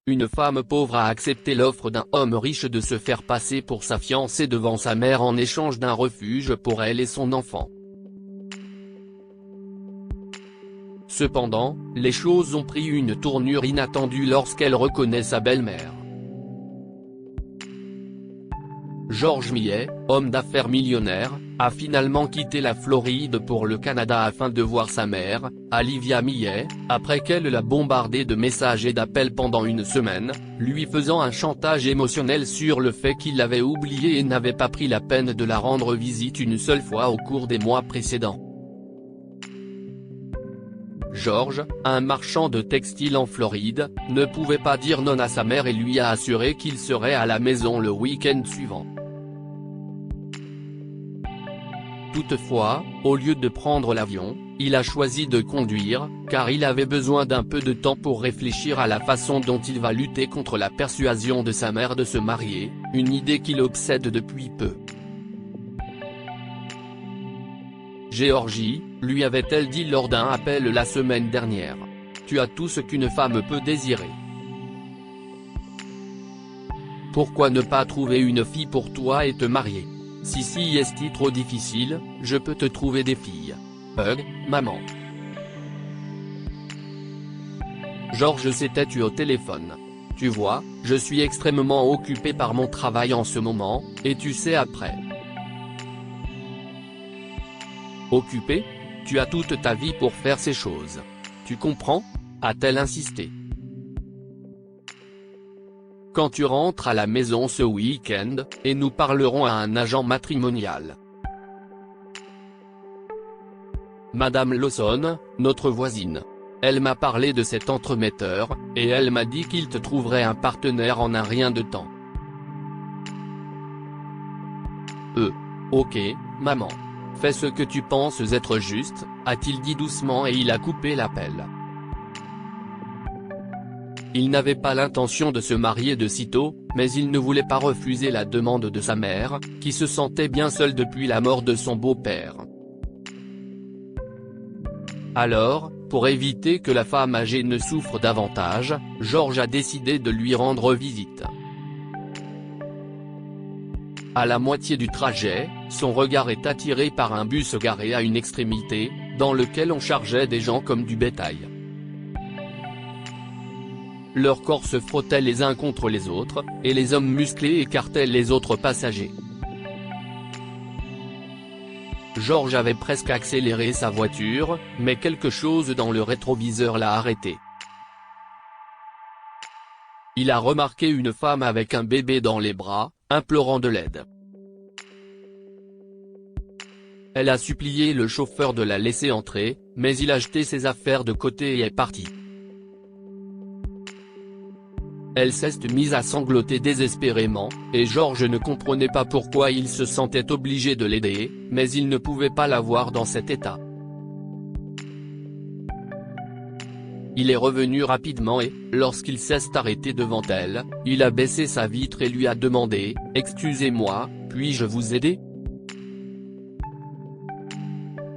Une femme pauvre a accepté l'offre d'un homme riche de se faire passer pour sa fiancée devant sa mère en échange d'un refuge pour elle et son enfant. Cependant, les choses ont pris une tournure inattendue lorsqu'elle reconnaît sa belle-mère. George Millet, homme d'affaires millionnaire, a finalement quitté la Floride pour le Canada afin de voir sa mère, Olivia Millet, après qu'elle l'a bombardé de messages et d'appels pendant une semaine, lui faisant un chantage émotionnel sur le fait qu'il l'avait oubliée et n'avait pas pris la peine de la rendre visite une seule fois au cours des mois précédents. George, un marchand de textiles en Floride, ne pouvait pas dire non à sa mère et lui a assuré qu'il serait à la maison le week-end suivant. Toutefois, au lieu de prendre l'avion, il a choisi de conduire, car il avait besoin d'un peu de temps pour réfléchir à la façon dont il va lutter contre la persuasion de sa mère de se marier, une idée qui l'obsède depuis peu. Géorgie, lui avait-elle dit lors d'un appel la semaine dernière. Tu as tout ce qu'une femme peut désirer. Pourquoi ne pas trouver une fille pour toi et te marier? Si est trop difficile, je peux te trouver des filles. Hug, maman. George s'était tu au téléphone. Tu vois, je suis extrêmement occupé par mon travail en ce moment, et tu sais après. Occupé? Tu as toute ta vie pour faire ces choses. Tu comprends? A-t-elle insisté. Quand tu rentres à la maison ce week-end, et nous parlerons à un agent matrimonial. Madame Lawson, notre voisine. Elle m'a parlé de cet entremetteur, et elle m'a dit qu'il te trouverait un partenaire en un rien de temps. Ok, maman. Fais ce que tu penses être juste, a-t-il dit doucement et il a coupé l'appel. Il n'avait pas l'intention de se marier de sitôt, mais il ne voulait pas refuser la demande de sa mère, qui se sentait bien seule depuis la mort de son beau-père. Alors, pour éviter que la femme âgée ne souffre davantage, George a décidé de lui rendre visite. À la moitié du trajet, son regard est attiré par un bus garé à une extrémité, dans lequel on chargeait des gens comme du bétail. Leurs corps se frottaient les uns contre les autres, et les hommes musclés écartaient les autres passagers. George avait presque accéléré sa voiture, mais quelque chose dans le rétroviseur l'a arrêté. Il a remarqué une femme avec un bébé dans les bras, implorant de l'aide. Elle a supplié le chauffeur de la laisser entrer, mais il a jeté ses affaires de côté et est parti. Elle s'est mise à sangloter désespérément, et George ne comprenait pas pourquoi il se sentait obligé de l'aider, mais il ne pouvait pas la voir dans cet état. Il est revenu rapidement et, lorsqu'il s'est arrêté devant elle, il a baissé sa vitre et lui a demandé « Excusez-moi, puis-je vous aider ?»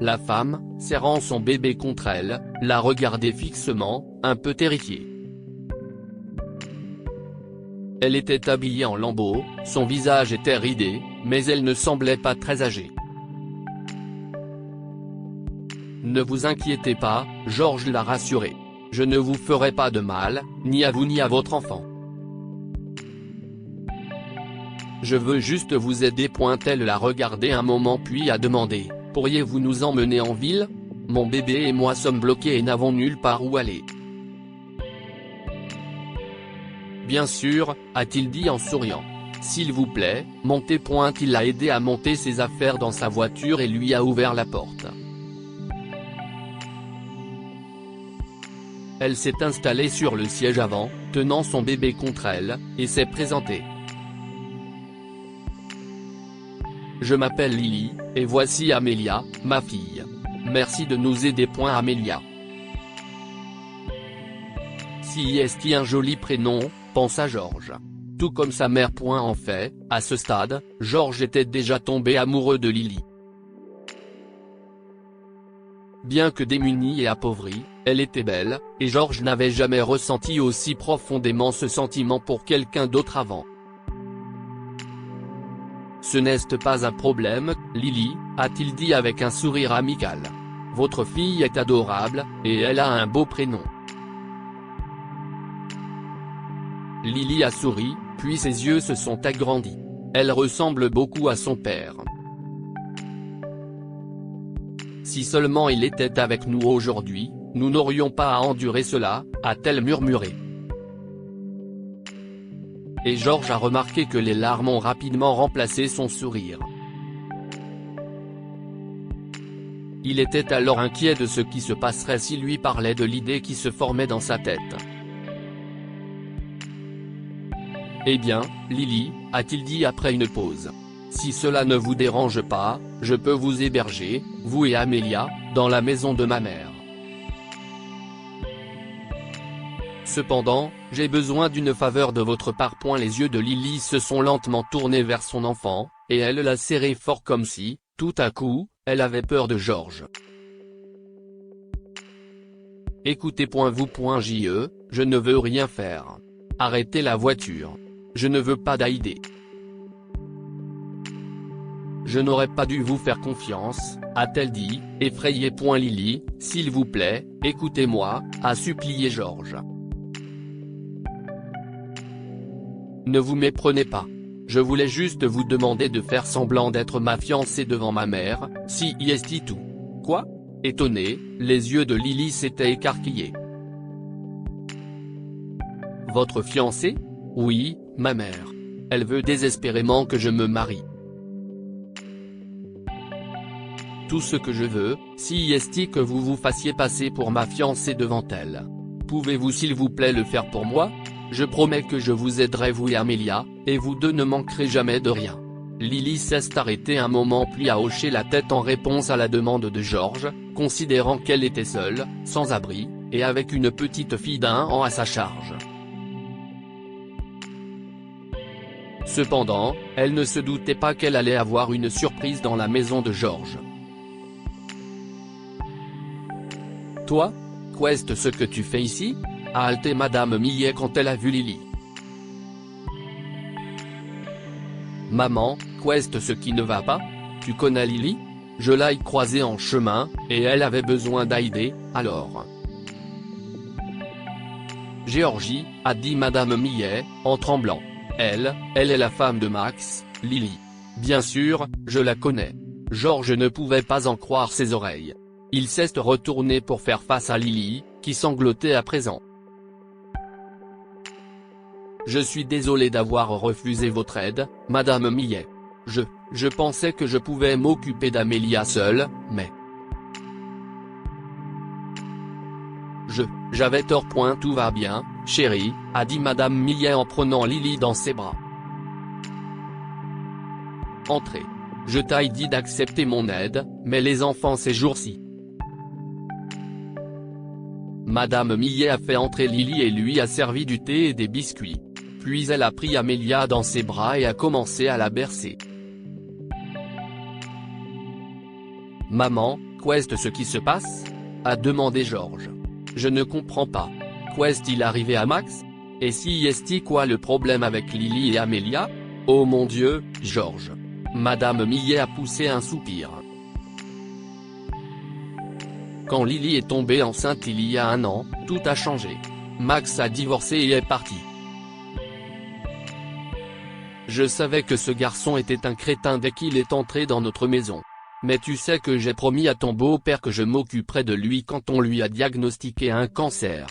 La femme, serrant son bébé contre elle, l'a regardé fixement, un peu terrifiée. Elle était habillée en lambeaux, son visage était ridé, mais elle ne semblait pas très âgée. « Ne vous inquiétez pas, George l'a rassurée. Je ne vous ferai pas de mal, ni à vous ni à votre enfant. Je veux juste vous aider. » Elle l'a regardé un moment puis a demandé « Pourriez-vous nous emmener en ville? Mon bébé et moi sommes bloqués et n'avons nulle part où aller. » Bien sûr, a-t-il dit en souriant. S'il vous plaît, montez. Il l'a aidé à monter ses affaires dans sa voiture et lui a ouvert la porte. Elle s'est installée sur le siège avant, tenant son bébé contre elle, et s'est présentée. Je m'appelle Lily, et voici Amelia, ma fille. Merci de nous aider. Amelia. Si est un joli prénom, pensa George. Tout comme sa mère. En fait, à ce stade, George était déjà tombé amoureux de Lily. bien que démunie et appauvrie, elle était belle, et Georges n'avait jamais ressenti aussi profondément ce sentiment pour quelqu'un d'autre avant. Ce n'est pas un problème, Lily, a-t-il dit avec un sourire amical. Votre fille est adorable, et elle a un beau prénom. Lily a souri, puis ses yeux se sont agrandis. Elle ressemble beaucoup à son père. Si seulement il était avec nous aujourd'hui, nous n'aurions pas à endurer cela, a-t-elle murmuré. Et Georges a remarqué que les larmes ont rapidement remplacé son sourire. Il était alors inquiet de ce qui se passerait s'il lui parlait de l'idée qui se formait dans sa tête. Eh bien, Lily, a-t-il dit après une pause. Si cela ne vous dérange pas, je peux vous héberger, vous et Amélia, dans la maison de ma mère. Cependant, j'ai besoin d'une faveur de votre part. Les yeux de Lily se sont lentement tournés vers son enfant, et elle l'a serré fort comme si, tout à coup, elle avait peur de Georges. Écoutez.vous.je, je ne veux rien faire. Arrêtez la voiture. Je ne veux pas d'aider. Je n'aurais pas dû vous faire confiance, a-t-elle dit, effrayée. Lily, s'il vous plaît, écoutez-moi, a supplié Georges. Ne vous méprenez pas. Je voulais juste vous demander de faire semblant d'être ma fiancée devant ma mère, si est tout. Quoi? Étonné, les yeux de Lily s'étaient écarquillés. Votre fiancée? Oui, ma mère. Elle veut désespérément que je me marie. Tout ce que je veux, si est que vous vous fassiez passer pour ma fiancée devant elle. Pouvez-vous s'il vous plaît le faire pour moi? Je promets que je vous aiderai, vous et Amélia, et vous deux ne manquerez jamais de rien. Lily s'est arrêtée un moment puis a hoché la tête en réponse à la demande de Georges, considérant qu'elle était seule, sans abri, et avec une petite fille d'1 an à sa charge. Cependant, elle ne se doutait pas qu'elle allait avoir une surprise dans la maison de Georges. Toi? Qu'est ce que tu fais ici? A halté Madame Millet quand elle a vu Lily. Maman, qu'est ce qui ne va pas? Tu connais Lily? Je l'ai croisée en chemin, et elle avait besoin d'aide, alors. Géorgie, a dit Madame Millet, en tremblant. Elle est la femme de Max, Lily. Bien sûr, je la connais. Georges ne pouvait pas en croire ses oreilles. Il s'est retourné pour faire face à Lily, qui sanglotait à présent. Je suis désolé d'avoir refusé votre aide, Madame Millet. Je pensais que je pouvais m'occuper d'Amélia seule, mais... J'avais tort. Tout va bien, chérie, a dit Madame Millet en prenant Lily dans ses bras. Entrez. Je t'ai dit d'accepter mon aide, mais les enfants ces jours-ci. Madame Millet a fait entrer Lily et lui a servi du thé et des biscuits. Puis elle a pris Amélia dans ses bras et a commencé à la bercer. Maman, qu'est ce qui se passe? A demandé Georges. Je ne comprends pas. Qu'est-il arrivé à Max? Et si est quoi le problème avec Lily et Amélia? Oh mon Dieu, Georges. Madame Millet a poussé un soupir. Quand Lily est tombée enceinte il y a 1 an, tout a changé. Max a divorcé et est parti. Je savais que ce garçon était un crétin dès qu'il est entré dans notre maison. Mais tu sais que j'ai promis à ton beau-père que je m'occuperai de lui quand on lui a diagnostiqué un cancer.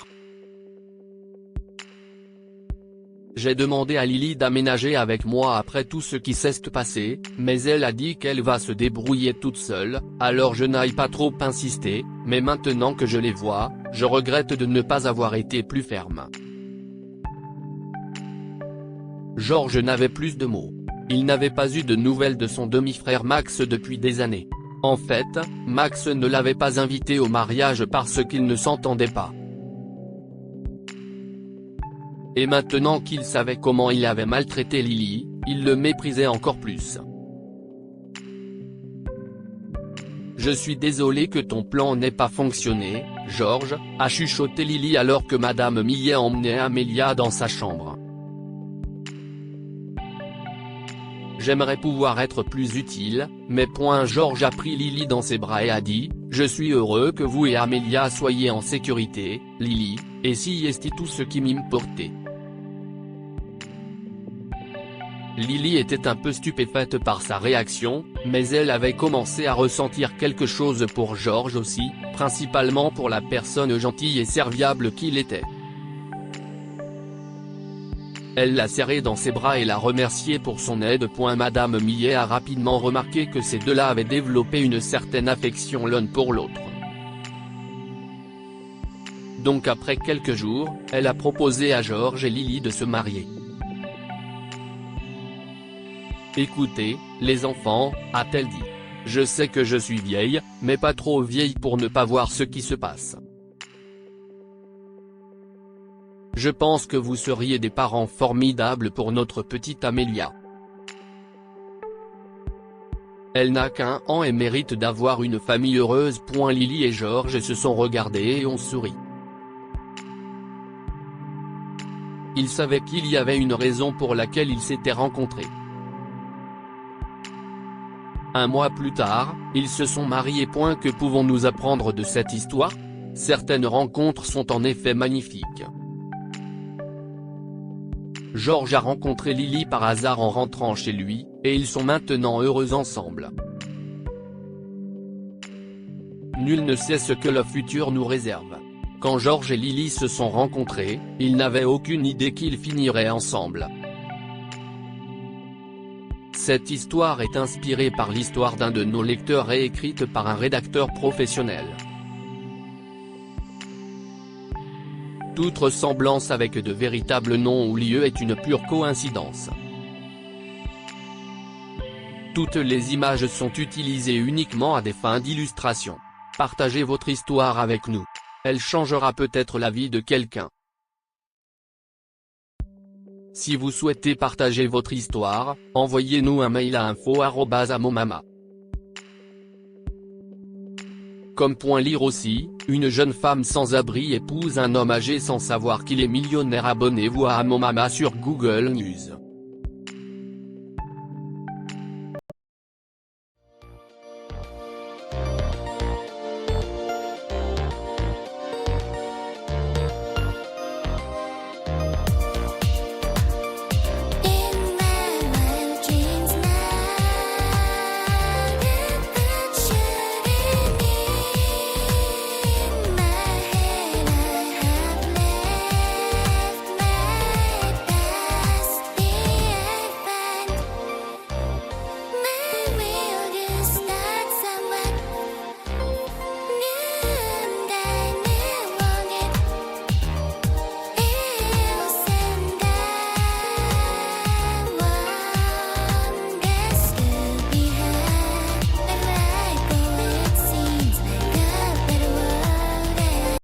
J'ai demandé à Lily d'aménager avec moi après tout ce qui s'est passé, mais elle a dit qu'elle va se débrouiller toute seule, alors je n'ai pas trop insisté, mais maintenant que je les vois, je regrette de ne pas avoir été plus ferme. Georges n'avait plus de mots. Il n'avait pas eu de nouvelles de son demi-frère Max depuis des années. En fait, Max ne l'avait pas invité au mariage parce qu'ils ne s'entendaient pas. Et maintenant qu'il savait comment il avait maltraité Lily, il le méprisait encore plus. Je suis désolé que ton plan n'ait pas fonctionné, Georges, a chuchoté Lily alors que Madame Millet emmenait Amélia dans sa chambre. J'aimerais pouvoir être plus utile, mais Georges a pris Lily dans ses bras et a dit, je suis heureux que vous et Amélia soyez en sécurité, Lily, et si est tout ce qui m'importe. Lily était un peu stupéfaite par sa réaction, mais elle avait commencé à ressentir quelque chose pour Georges aussi, principalement pour la personne gentille et serviable qu'il était. Elle l'a serré dans ses bras et l'a remercié pour son aide. Madame Millet a rapidement remarqué que ces deux-là avaient développé une certaine affection l'un pour l'autre. Donc après quelques jours, elle a proposé à Georges et Lily de se marier. Écoutez, les enfants, a-t-elle dit. Je sais que je suis vieille, mais pas trop vieille pour ne pas voir ce qui se passe. Je pense que vous seriez des parents formidables pour notre petite Amélia. Elle n'a qu'1 an et mérite d'avoir une famille heureuse. Lily et Georges se sont regardés et ont souri. Ils savaient qu'il y avait une raison pour laquelle ils s'étaient rencontrés. Un mois plus tard, ils se sont mariés. Que pouvons-nous apprendre de cette histoire? Certaines rencontres sont en effet magnifiques. Georges a rencontré Lily par hasard en rentrant chez lui, et ils sont maintenant heureux ensemble. Nul ne sait ce que le futur nous réserve. Quand Georges et Lily se sont rencontrés, ils n'avaient aucune idée qu'ils finiraient ensemble. Cette histoire est inspirée par l'histoire d'un de nos lecteurs et écrite par un rédacteur professionnel. Toute ressemblance avec de véritables noms ou lieux est une pure coïncidence. Toutes les images sont utilisées uniquement à des fins d'illustration. Partagez votre histoire avec nous. Elle changera peut-être la vie de quelqu'un. Si vous souhaitez partager votre histoire, envoyez-nous un mail à info@amomama. Comme lire aussi, une jeune femme sans abri épouse un homme âgé sans savoir qu'il est millionnaire. Abonnez-vous à Amomama sur Google News.